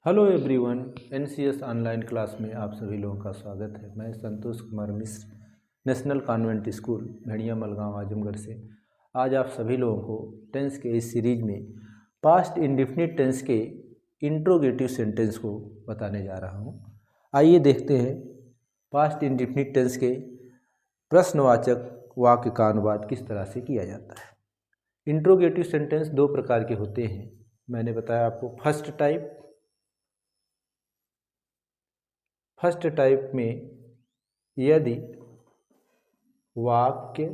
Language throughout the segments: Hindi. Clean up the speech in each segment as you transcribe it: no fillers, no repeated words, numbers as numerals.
Hello everyone, NCS online class में आप सभी लोगों का स्वागत है। मैं Santosh Kumar Mishra, national convent school भेड़िया मलगांव आजमगढ़ से आज आप सभी लोगों को टेंस के इस सीरीज में पास्ट इंडेफिनिट टेंस के इंट्रोगेटिव सेंटेंस को बताने जा रहा हूं। आइए देखते हैं पास्ट इंडेफिनिट टेंस के प्रश्नवाचक वाक्य का अनुवाद किस तरह से किया जाता है। इंट्रोगेटिव सेंटेंस दो प्रकार के होते हैं। मैंने बताया आपको फर्स्ट टाइप में यदि वाक्य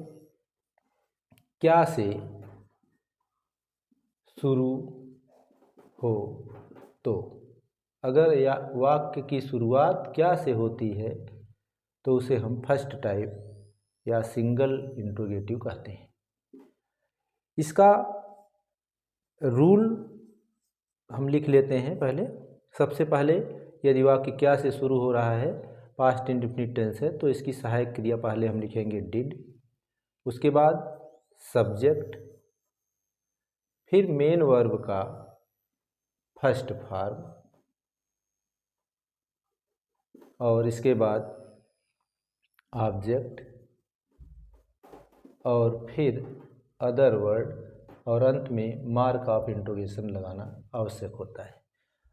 क्या से शुरू हो तो, अगर या वाक्य की शुरुआत क्या से होती है तो उसे हम फर्स्ट टाइप या सिंगल इंट्रोगेटिव कहते हैं। इसका रूल हम लिख लेते हैं। सबसे पहले यदि वाक्य क्या से शुरू हो रहा है, पास्ट इंडेफिनिट टेंस है, तो इसकी सहायक क्रिया पहले हम लिखेंगे डिड, उसके बाद सब्जेक्ट, फिर मेन वर्ब का फर्स्ट फॉर्म और इसके बाद ऑब्जेक्ट और फिर अदर वर्ड और अंत में मार्क ऑफ इंट्रोगेशन लगाना आवश्यक होता है।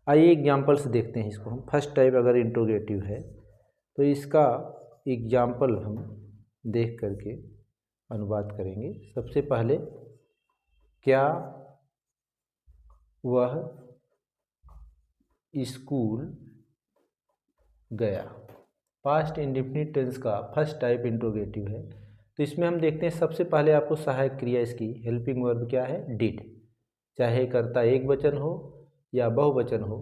आइए एग्जाम्पल से देखते हैं इसको। हम फर्स्ट टाइप अगर इंट्रोगेटिव है तो इसका एग्जाम्पल हम देख करके अनुवाद करेंगे। सबसे पहले, क्या वह स्कूल गया। पास्ट इंडेफिनिट टेंस का फर्स्ट टाइप इंट्रोगेटिव है, तो इसमें हम देखते हैं सबसे पहले आपको सहायक क्रिया इसकी हेल्पिंग वर्ब क्या है, डिड। चाहे कर्ता एक वचन हो या बहुवचन हो,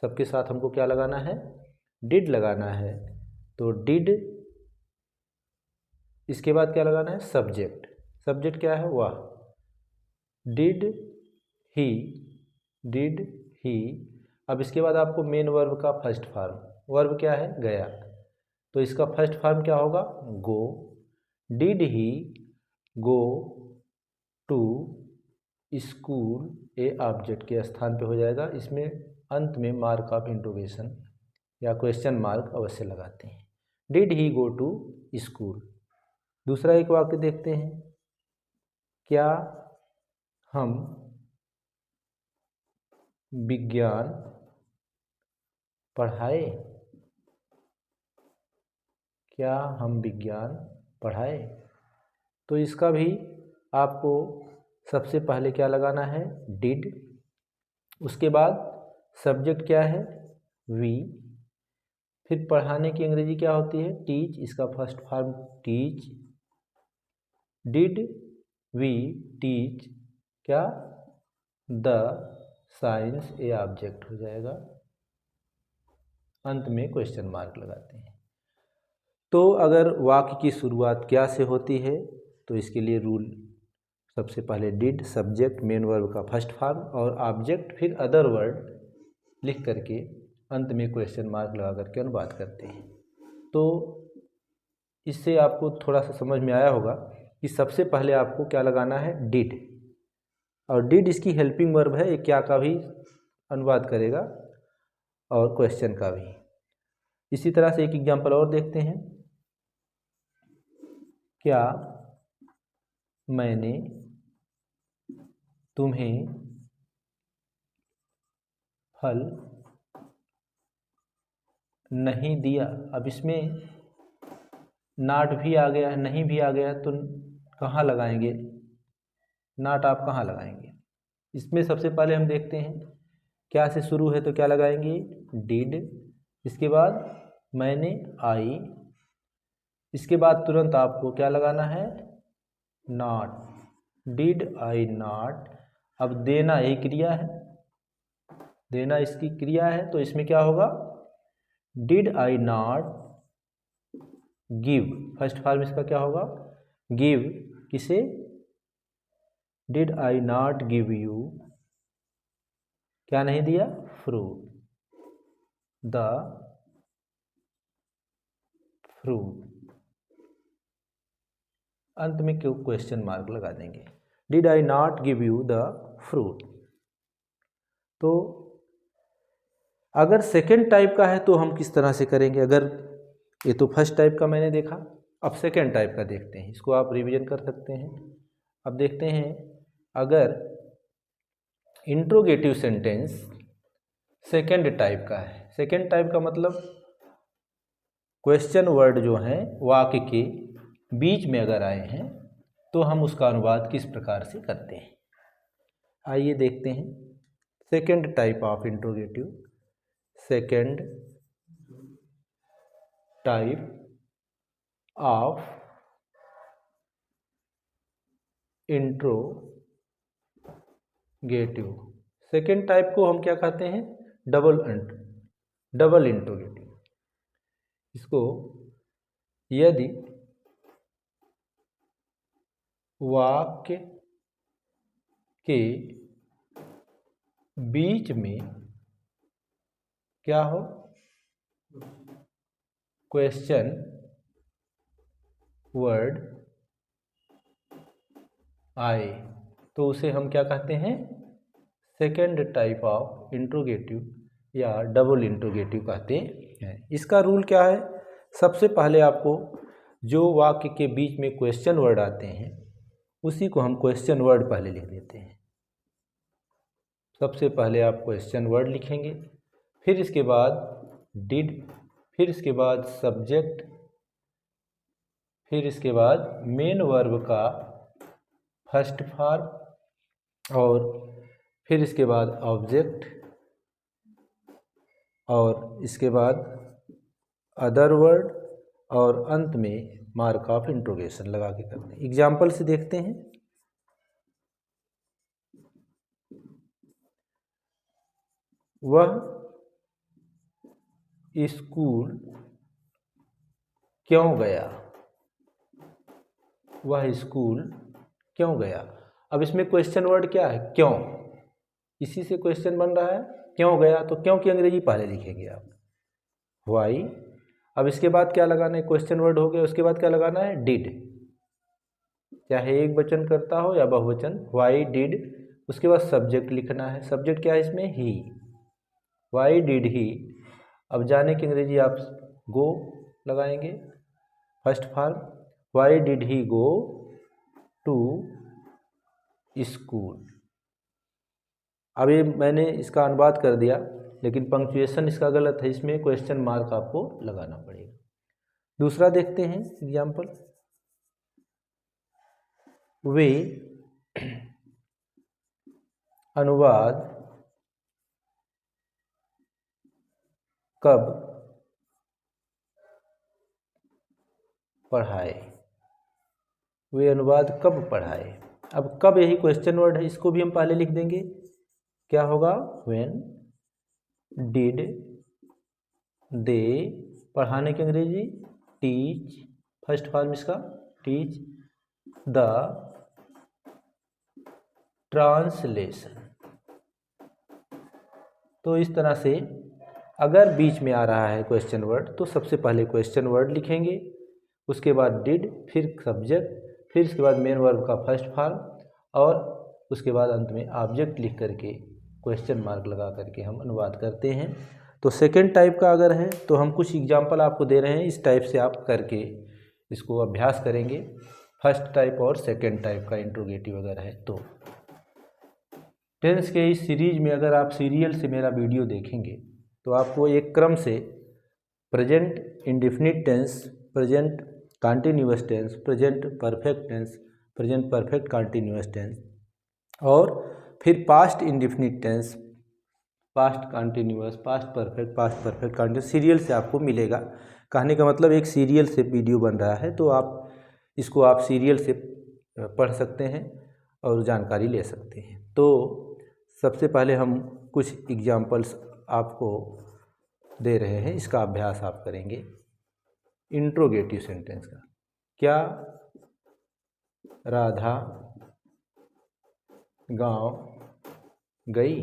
सबके साथ हमको क्या लगाना है, डिड लगाना है। तो डिड, इसके बाद क्या लगाना है, सब्जेक्ट। सब्जेक्ट क्या है, वह। Did he. अब इसके बाद आपको मेन वर्ब का फर्स्ट फॉर्म, वर्ब क्या है, गया, तो इसका फर्स्ट फॉर्म क्या होगा, go. Did he go to school, a object के स्थान पे हो जाएगा। इसमें अंत में मार्क ऑफ इंट्रोगेशन या क्वेश्चन मार्क अवश्य लगाते हैं। Did he go to school. दूसरा एक वाक्य देखते हैं, क्या हम विज्ञान पढ़ाए। क्या हम विज्ञान पढ़ाए। तो इसका भी आपको सबसे पहले क्या लगाना है, डिड। उसके बाद सब्जेक्ट क्या है, वी। फिर पढ़ाने की अंग्रेजी क्या होती है, टीच। इसका first form teach. Did we teach क्या, द साइंस, ए ऑब्जेक्ट हो जाएगा। अंत में क्वेश्चन मार्क लगाते हैं। तो अगर वाक्य की शुरुआत क्या से होती है तो इसके लिए रूल, सबसे पहले डिड, सब्जेक्ट, मेन वर्ब का फर्स्ट फॉर्म और ऑब्जेक्ट, फिर अदर वर्ड लिख करके अंत में क्वेश्चन मार्क लगा करके अनुवाद करते हैं। तो इससे आपको थोड़ा सा समझ में आया होगा कि सबसे पहले आपको क्या लगाना है, डिड। और डिड इसकी हेल्पिंग वर्ब है, ये क्या का भी अनुवाद करेगा और क्वेश्चन का भी। इसी तरह से एक एग्जांपल और देखते हैं, क्या मैंने तुम्हें फल नहीं दिया। अब इसमें नॉट भी आ गया, नहीं भी आ गया, तो कहाँ लगाएंगे, नॉट आप कहाँ लगाएंगे। इसमें सबसे पहले हम देखते हैं क्या से शुरू है तो क्या लगाएंगे, डिड। इसके बाद मैंने, आई। इसके बाद तुरंत आपको क्या लगाना है, नॉट। Did I not. अब देना यही क्रिया है, देना इसकी क्रिया है, तो इसमें क्या होगा, did I not give. First form इसका क्या होगा, गिव। किसे, did I not give you, क्या नहीं दिया, फ्रूट, द फ्रूट। अंत में क्यों क्वेश्चन मार्क लगा देंगे, did I not give you the fruit. तो अगर सेकेंड टाइप का है तो हम किस तरह से करेंगे, अगर ये तो फर्स्ट टाइप का मैंने देखा, अब सेकेंड टाइप का देखते हैं, इसको आप रिवीजन कर सकते हैं। अब देखते हैं, अगर इंट्रोगेटिव सेंटेंस सेकेंड टाइप का है, सेकेंड टाइप का मतलब क्वेश्चन वर्ड जो हैं वाक्य के बीच में अगर आए हैं तो हम उसका अनुवाद किस प्रकार से करते हैं। आइए देखते हैं second type of interrogative. Second type of interrogative, second type को हम क्या कहते हैं, डबल इंट्रोगेटिव। इसको यदि वाक्य के बीच में क्या हो, क्वेश्चन वर्ड आए तो उसे हम क्या कहते हैं, सेकेंड टाइप ऑफ इंट्रोगेटिव या डबल इंट्रोगेटिव कहते हैं। इसका रूल क्या है, सबसे पहले आपको जो वाक्य के बीच में क्वेश्चन वर्ड आते हैं उसी को हम क्वेश्चन वर्ड पहले लिख देते हैं। सबसे पहले आप क्वेश्चन वर्ड लिखेंगे, फिर इसके बाद डिड, फिर इसके बाद सब्जेक्ट, फिर इसके बाद मेन वर्ब का फर्स्ट फॉर्म, और फिर इसके बाद ऑब्जेक्ट, और इसके बाद अदर वर्ड, और अंत में मार्क ऑफ इंट्रोगेशन लगा के करते हैं। एग्जाम्पल से देखते हैं, वह स्कूल क्यों गया, वह स्कूल क्यों गया। अब इसमें क्वेश्चन वर्ड क्या है, क्यों, इसी से क्वेश्चन बन रहा है, क्यों गया, तो क्यों की अंग्रेजी पहले लिखेंगे आप, वाई। अब इसके बाद क्या लगाना है, क्वेश्चन वर्ड हो गया, उसके बाद क्या लगाना है, डिड, चाहे एक वचन करता हो या बहुवचन, वाई डिड। उसके बाद सब्जेक्ट लिखना है, सब्जेक्ट क्या है इसमें, ही, वाई डिड ही। अब जाने की अंग्रेजी आप गो लगाएंगे, first form, why did he go to school. अब ये मैंने इसका अनुवाद कर दिया, लेकिन पंक्चुएशन इसका गलत है, इसमें क्वेश्चन मार्क आपको लगाना पड़ेगा। दूसरा देखते हैं एग्जाम्पल, वे अनुवाद कब पढ़ाए, वे अनुवाद कब पढ़ाए। अब कब यही क्वेश्चन वर्ड है, इसको भी हम पहले लिख देंगे, क्या होगा, व्हेन डिड दे, पढ़ाने की अंग्रेजी टीच, फर्स्ट फॉर्म इसका टीच द ट्रांसलेशन। तो इस तरह से अगर बीच में आ रहा है क्वेश्चन वर्ड तो सबसे पहले क्वेश्चन वर्ड लिखेंगे, उसके बाद डिड, फिर सब्जेक्ट, फिर इसके बाद मेन वर्ब का फर्स्ट फॉर्म, और उसके बाद अंत में ऑब्जेक्ट लिख करके क्वेश्चन मार्क लगा करके हम अनुवाद करते हैं। तो सेकेंड टाइप का अगर है तो हम कुछ एग्जाम्पल आपको दे रहे हैं, इस टाइप से आप करके इसको अभ्यास करेंगे। फर्स्ट टाइप और सेकेंड टाइप का इंट्रोगेटिव अगर है तो टेंस के इस सीरीज में अगर आप सीरियल से मेरा वीडियो देखेंगे तो आपको एक क्रम से present indefinite tense, present continuous tense, present perfect tense, present perfect continuous tense, और फिर past indefinite tense, past continuous, past perfect continuous, serial से आपको मिलेगा। कहने का मतलब एक सीरियल से वीडियो बन रहा है, तो आप इसको आप सीरियल से पढ़ सकते हैं और जानकारी ले सकते हैं। तो सबसे पहले हम कुछ एग्जाम्पल्स आपको दे रहे हैं, इसका अभ्यास आप करेंगे। इंट्रोगेटिव सेंटेंस का, क्या राधा गांव गई,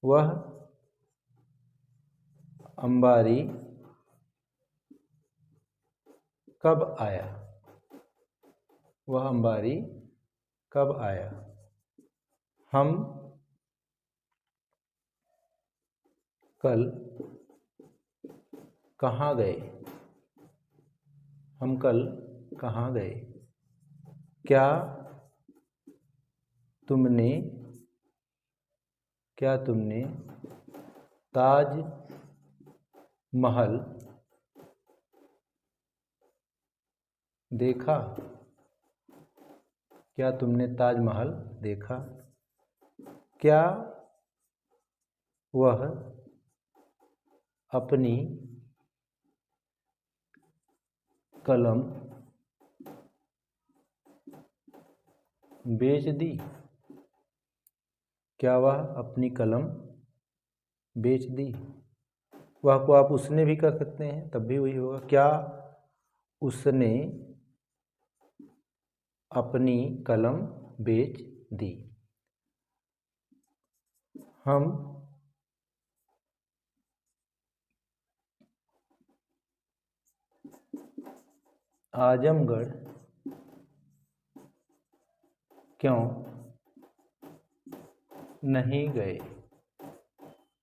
वह अंबारी कब आया, वह अंबारी कब आया, हम कल कहाँ गए, हम कल कहाँ गए। क्या तुमने ताज महल देखा, क्या तुमने ताजमहल देखा। क्या वह अपनी कलम बेच दी, क्या वह अपनी कलम बेच दी। वह को आप उसने भी कर सकते हैं, तब भी वही होगा। क्या उसने अपनी कलम बेच दी। हम आजमगढ़ क्यों नहीं गए,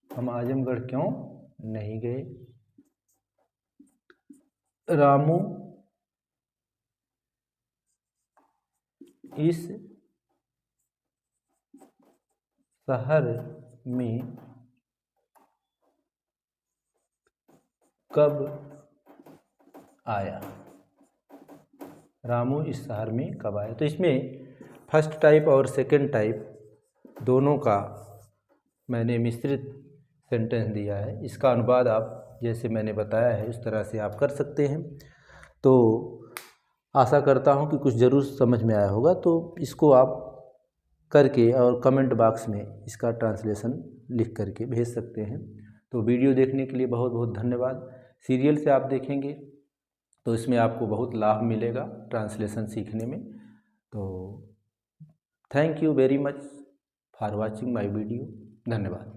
हम आजमगढ़ क्यों नहीं गए। रामू इस शहर में कब आया, रामू इस शहर में कब आया। तो इसमें फर्स्ट टाइप और सेकंड टाइप दोनों का मैंने मिश्रित सेंटेंस दिया है। इसका अनुवाद आप जैसे मैंने बताया है उस तरह से आप कर सकते हैं। तो आशा करता हूँ कि कुछ ज़रूर समझ में आया होगा। तो इसको आप करके और कमेंट बॉक्स में इसका ट्रांसलेशन लिख करके भेज सकते हैं। तो वीडियो देखने के लिए बहुत बहुत धन्यवाद। सीरियल से आप देखेंगे तो इसमें आपको बहुत लाभ मिलेगा ट्रांसलेशन सीखने में। तो thank you very much for watching my video. धन्यवाद।